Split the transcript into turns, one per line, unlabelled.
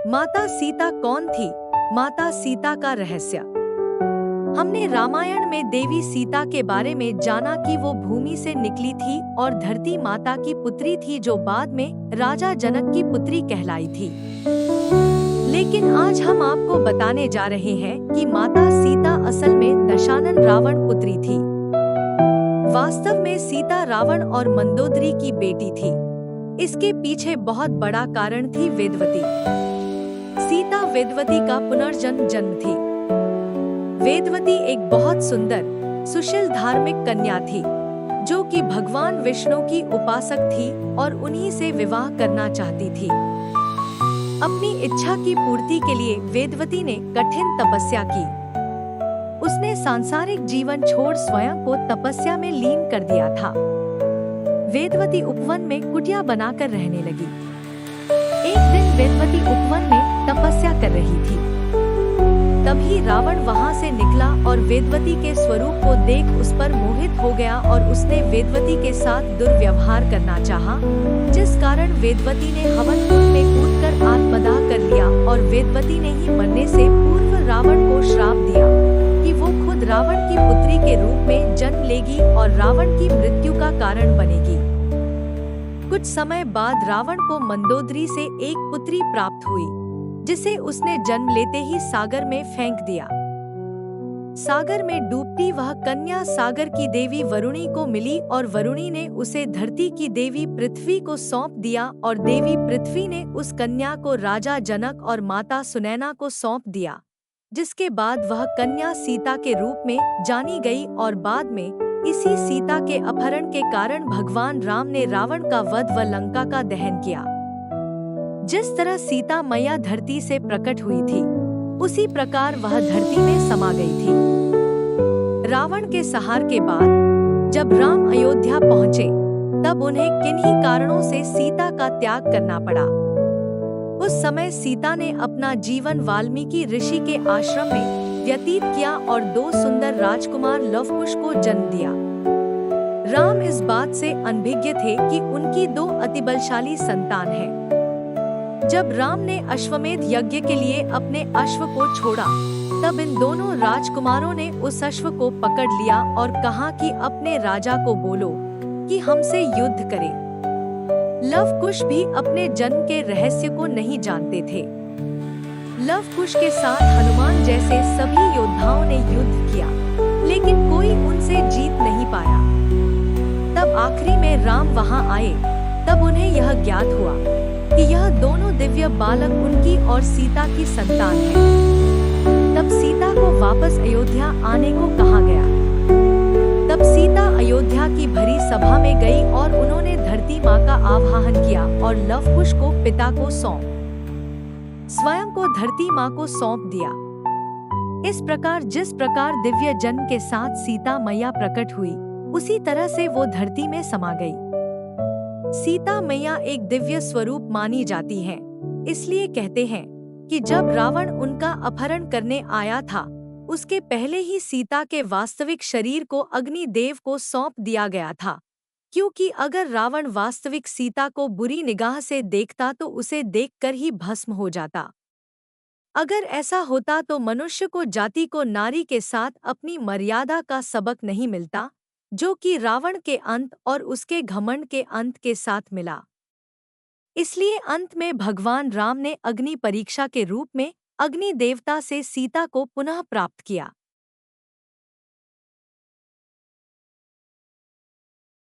माता सीता कौन थी? माता सीता का रहस्य। हमने रामायण में देवी सीता के बारे में जाना कि वो भूमि से निकली थी और धरती माता की पुत्री थी जो बाद में राजा जनक की पुत्री कहलाई थी। लेकिन आज हम आपको बताने जा रहे हैं कि माता सीता असल में दशानन रावण पुत्री थी। वास्तव में सीता रावण और मंदोदरी की बेटी थी। इसके पीछे बहुत बड़ा कारण थी वेदवती। सीता वेदवती का पुनर्जन्म जन्म थी। वेदवती एक बहुत सुंदर, सुशील धार्मिक कन्या थी, जो कि भगवान विष्णु की उपासक थी और उन्हीं से विवाह करना चाहती थी। अपनी इच्छा की पूर्ति के लिए वेदवती ने कठिन तपस्या की। उसने सांसारिक जीवन छोड़ स्वयं को तपस्या में लीन कर दिया था। वेदवती उपवन में कुटिया बनाकर रहने लगी। एक दिन वेदवती उपवन में तपस्या कर रही थी। तभी रावण वहां से निकला और वेदवती के स्वरूप को देख उस पर मोहित हो गया और उसने वेदवती के साथ दुर्व्यवहार करना चाहा, जिस कारण वेदवती ने हवन कुंड में कूदकर आत्मदाह कर लिया और वेदवती ने ही मरने से पूर्व रावण को श्राप दिया कि वो खुद रावण की पुत्री के रूप में जन्म लेगी और रावण की मृत्यु का कारण बनेगी। कुछ समय बाद रावण को मंदोदरी से एक पुत्री प्राप्त हुई, जिसे उसने जन्म लेते ही सागर में फेंक दिया। सागर में डूबती वह कन्या सागर की देवी वरुणी को मिली और वरुणी ने उसे धरती की देवी पृथ्वी को सौंप दिया और देवी पृथ्वी ने उस कन्या को राजा जनक और माता सुनैना को सौंप दिया, जिसके बाद वह कन्या सीता के रूप में जानी गई और बाद में इसी सीता के अपहरण के कारण भगवान राम ने रावण का वध व लंका का दहन किया। जिस तरह सीता मैया धरती से प्रकट हुई थी, उसी प्रकार वह धरती में समा गई थी। रावण के संहार के बाद जब राम अयोध्या पहुंचे, तब उन्हें किन्हीं कारणों से सीता का त्याग करना पड़ा। उस समय सीता ने अपना जीवन वाल्मीकि ऋषि के आश्रम में व्यतीत किया और 2 सुंदर राजकुमार लवकुश को जन्म दिया। राम इस बात से अनभिज्ञ थे कि उनकी 2 अतिबलशाली संतान हैं। जब राम ने अश्वमेध यज्ञ के लिए अपने अश्व को छोड़ा, तब इन दोनों राजकुमारों ने उस अश्व को पकड़ लिया और कहा कि अपने राजा को बोलो कि हमसे युद्ध करे। लवकुश भी अपने जन्म के रहस्य को नहीं जानते थे। लवकुश के साथ हनुमान जैसे सभी योद्धाओं ने युद्ध किया, लेकिन कोई उनसे जीत नहीं पाया। तब आखिरी में राम वहां आए, तब उन्हें यह ज्ञात हुआ कि यह दोनों दिव्य बालक उनकी और सीता की संतान हैं। तब सीता को वापस अयोध्या आने को कहा गया। तब सीता अयोध्या की भरी सभा में गई और उन्होंने धरती माँ का आवाहन किया और लवकुश को पिता को स्वयं को धरती माँ को सौंप दिया। इस प्रकार जिस प्रकार दिव्य जन्म के साथ सीता मैया प्रकट हुई, उसी तरह से वो धरती में समा गई। सीता मैया एक दिव्य स्वरूप मानी जाती हैं। इसलिए कहते हैं कि जब रावण उनका अपहरण करने आया था, उसके पहले ही सीता के वास्तविक शरीर को अग्निदेव को सौंप दिया गया था, क्योंकि अगर रावण वास्तविक सीता को बुरी निगाह से देखता तो उसे देखकर ही भस्म हो जाता। अगर ऐसा होता तो मनुष्य को जाति को नारी के साथ अपनी मर्यादा का सबक नहीं मिलता, जो कि रावण के अंत और उसके घमंड के अंत के साथ मिला। इसलिए अंत में भगवान राम ने अग्नि परीक्षा के रूप में अग्नि देवता से सीता को पुनः प्राप्त किया।